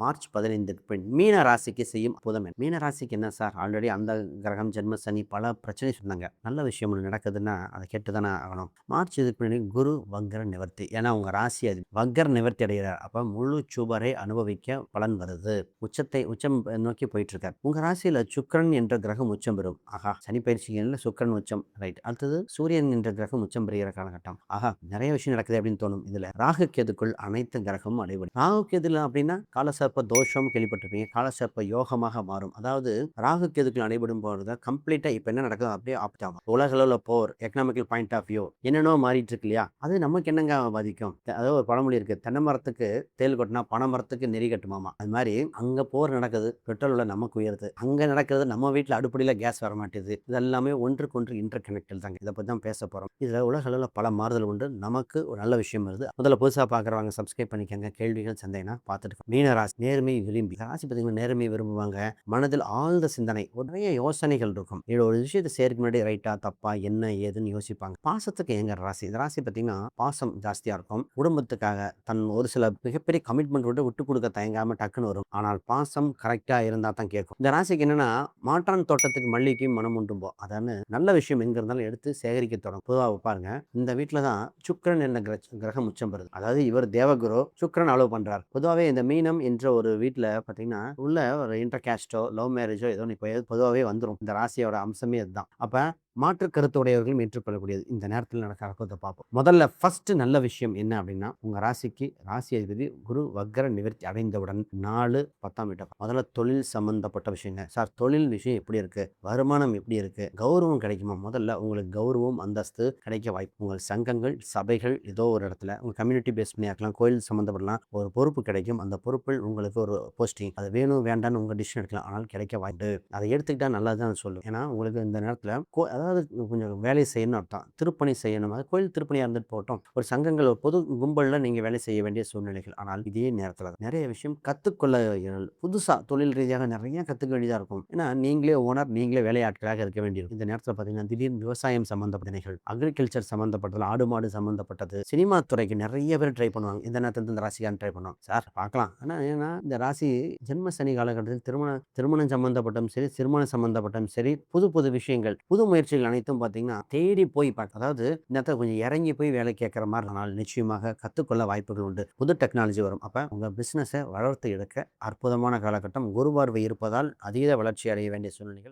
March 15க்கு பின் மீன ராசிக்கு செய்யும் அற்புதம் என்ன? மீன ராசிக்கு என்ன சார்? ஆல்ரெடி அந்த கிரகம் ஜென்ம சனி பல பிரச்சனை சொன்னாங்க. நல்ல விஷயம் ஒண்ணு நடக்குதுன்னா, அத கேட்டு தானே ஆகணும். மார்ச் இதுக்கு பின்னாடி குரு வக்ர நிவர்த்தி. ஏன்னா உங்க ராசி அது வக்ர நிவர்த்தி அடைகிறார். அப்ப முழு சுபரை அனுபவிக்க பலன் வருது. உச்சம் நோக்கி போயிட்டு இருக்கார். உங்க ராசியில சுக்கிரன் என்ற கிரகம் உச்சம் பெறும். ஆஹா! சனி பயிற்சிகள்ல சுக்கிரன் உச்சம். ரைட். அடுத்தது சூரியன் என்ற கிரகம் உச்சம் பெறுகிற காலகட்டம். ஆஹா! நிறைய விஷயம் நடக்குது அப்படின்னு தோணும். இதுல ராகு கேதுக்குள் அனைத்து கிரகமும் அடைபடும். ராகு கேதுல அப்படின்னா காலசர்ப்ப தோஷம் கேள்விப்பட்டிருப்பீங்க. காலசர்ப்ப யோகமாக மாறும். அதாவது ராகு கேதுக்குள் அடைபடும் போது கம்ப்ளீட்டா இப்ப என்ன நடக்குது அப்படியே ஆப்ட் ஆகும். உலக அளவுல போர், எக்கனாமிக்கல் பாயிண்ட் ஆஃப் வியூ என்னென்னோ மாறிட்டு இருக்கு இல்லையா? அது நமக்கு என்னங்க பாதிக்கும்? அதாவது ஒரு பழமொழி இருக்கு. தென்னை மரத்துக்கு தேள் கொட்டினா பனை மரத்துக்கு நெறி கட்டுமாமா. அது மாதிரி அங்க போர் நடக்குது, பெட்ரோல் விலை நமக்கு உயருது. அங்க நடக்கிறது நம்ம வீட்டுல அடுப்படியில கேஸ் வர மாட்டேது. இது எல்லாமே ஒன்றுக்கு ஒன்று இன்டர் கனெக்டட் தாங்க. இதை பத்தி தான் பேச போறோம். இதுல உலக அளவுல பல மாறுதல் உண்டு. நமக்கு ஒரு நல்ல விஷயம் வருது. முதல்ல புதுசா பாக்குறவங்க சப்ஸ்கிரைப் பண்ணிக்கங்க. கேள்விகள் சந்தேகம்னா பார்த்துட்டு மீன ராசி நேர்மை விரும்பி ராசி பார்த்தீங்கன்னா நேர்மை விரும்புவாங்க. மனதில் ஆழ்ந்த சிந்தனை நிறைய யோசனைகள் இருக்கும். இதுல ஒரு விஷயத்தை சேர்க்க முன்னாடி ரைட்டா தப்பா என்ன ஏதுன்னு யோசிப்பாங்க. பாசத்துக்கு ஏங்க ராசி இந்த ராசி பார்த்தீங்கன்னா பாசம் ஜாஸ்தியா இருக்கும். குடும்பத்துக்காக தன் ஒரு சில மிகப்பெரிய கமிட்மெண்ட் விட்டு கொடுக்க தயங்காம டக்குன்னு வரும். ஆனால் பாசம் கரெக்டா இருந்தா தான் கேட்கும். இந்த ராசிக்கு என்னன்னா மாற்றான் தோட்டத்துக்கு மல்லிகைக்கு மனம் உண்டும்போ. அதாவது நல்ல விஷயம் எங்க இருந்தாலும் எடுத்து சேகரிக்க தொடங்கும். பொதுவாக பாருங்க இந்த வீட்டுல தான் சுக்கிரன் என்ற கிரகம் உச்சம் பெறுது. அதாவது இவர் தேவகுரு சுக்கிரன் அலோவ் பண்றார். பொதுவாகவே இந்த மீனம் என்ற ஒரு வீட்டுல பாத்தீங்கன்னா உள்ள ஒரு இன்டர் கேஸ்டோ லவ் மேரேஜோ ஏதோ பொதுவாகவே வந்துடும். இந்த ராசியோட அம்சமே அதுதான். அப்ப மாற்று கருத்துடையவர்களும் ஏற்றுக்கொள்ளக்கூடியது. இந்த நேரத்தில் நடக்கிற அற்புதத்தை பார்ப்போம். முதல்ல ஃபர்ஸ்ட் நல்ல விஷயம் என்ன அப்படின்னா உங்க ராசிக்கு ராசி அதிபதி குரு வக்ர நிவர்த்தி அடைந்தவுடன் 4-10 வீட்டை முதல்ல தொழில் சம்பந்தப்பட்ட விஷயங்க. சார் தொழில் விஷயம் எப்படி இருக்கு? வருமானம் எப்படி இருக்கு? கௌரவம் கிடைக்குமா? முதல்ல உங்களுக்கு கௌரவம் அந்தஸ்து கிடைக்க வாய்ப்பு. உங்கள் சங்கங்கள் சபைகள் ஏதோ ஒரு இடத்துல உங்க கம்யூனிட்டி பேஸ் பண்ணி ஆக்கலாம், கோயில் சம்பந்தப்படலாம், ஒரு பொறுப்பு கிடைக்கும். அந்த பொறுப்பில் உங்களுக்கு ஒரு போஸ்டிங் அது வேணும் வேண்டான்னு உங்க டிசிஷன் எடுக்கலாம். ஆனால் கிடைக்க வாய்ப்பு. அதை எடுத்துக்கிட்டா நல்லதுதான் சொல்லும். ஏன்னா உங்களுக்கு இந்த நேரத்தில் அதாவது கொஞ்சம் வேலை செய்யணும்னு அர்த்தம். திருப்பணி செய்யணும். அது கோயில் திருப்பணியாக இருந்துட்டு போகட்டும். ஒரு சங்கங்கள் ஒரு பொது கும்பலில் நீங்கள் வேலை செய்ய வேண்டிய சூழ்நிலைகள். ஆனால் இதே நேரத்தில் நிறைய விஷயம் கற்றுக்கொள்ள புதுசாக தொழில் ரீதியாக நிறைய கற்றுக்க வேண்டியதாக இருக்கும். ஏன்னா நீங்களே ஓனர், நீங்களே வேலையாட்களாக இருக்க வேண்டியிருக்கும். இந்த நேரத்தில் பார்த்தீங்கன்னா திடீர்னு விவசாயம் சம்மந்தப்பட்ட நிகழ்வு, அக்ரிகல்ச்சர் சம்மந்தப்பட்டது, ஆடு மாடு சம்மந்தப்பட்டது, சினிமா துறைக்கு நிறைய பேர் ட்ரை பண்ணுவாங்க. இந்த நேரத்தில் இந்த ராசிக்காரன் ட்ரை பண்ணுவாங்க. சார் பார்க்கலாம். ஆனால் ஏன்னா இந்த ராசி ஜென்ம சனி காலகட்டத்தில் திருமணம் சம்மந்தப்பட்டும் சரி, திருமணம் சம்மந்தப்பட்டும் சரி, புது புது விஷயங்கள், புது முயற்சிகள் அனைத்தும் பார்த்தீங்கன்னா தேடி போய் பார்க்க, அதாவது இந்த இடத்துல கொஞ்சம் இறங்கி போய் வேலை கேட்குற மாதிரி ஆனால் நிச்சயமாக கற்றுக்கொள்ள வாய்ப்புகள் உண்டு. புது டெக்னாலஜி வரும். அப்போ உங்கள் பிஸ்னஸை வளர்த்து எடுக்க அற்புதமான காலகட்டம். குரு பார்வை இருப்பதால் அதீத வளர்ச்சி அடைய வேண்டிய சூழ்நிலைகள்.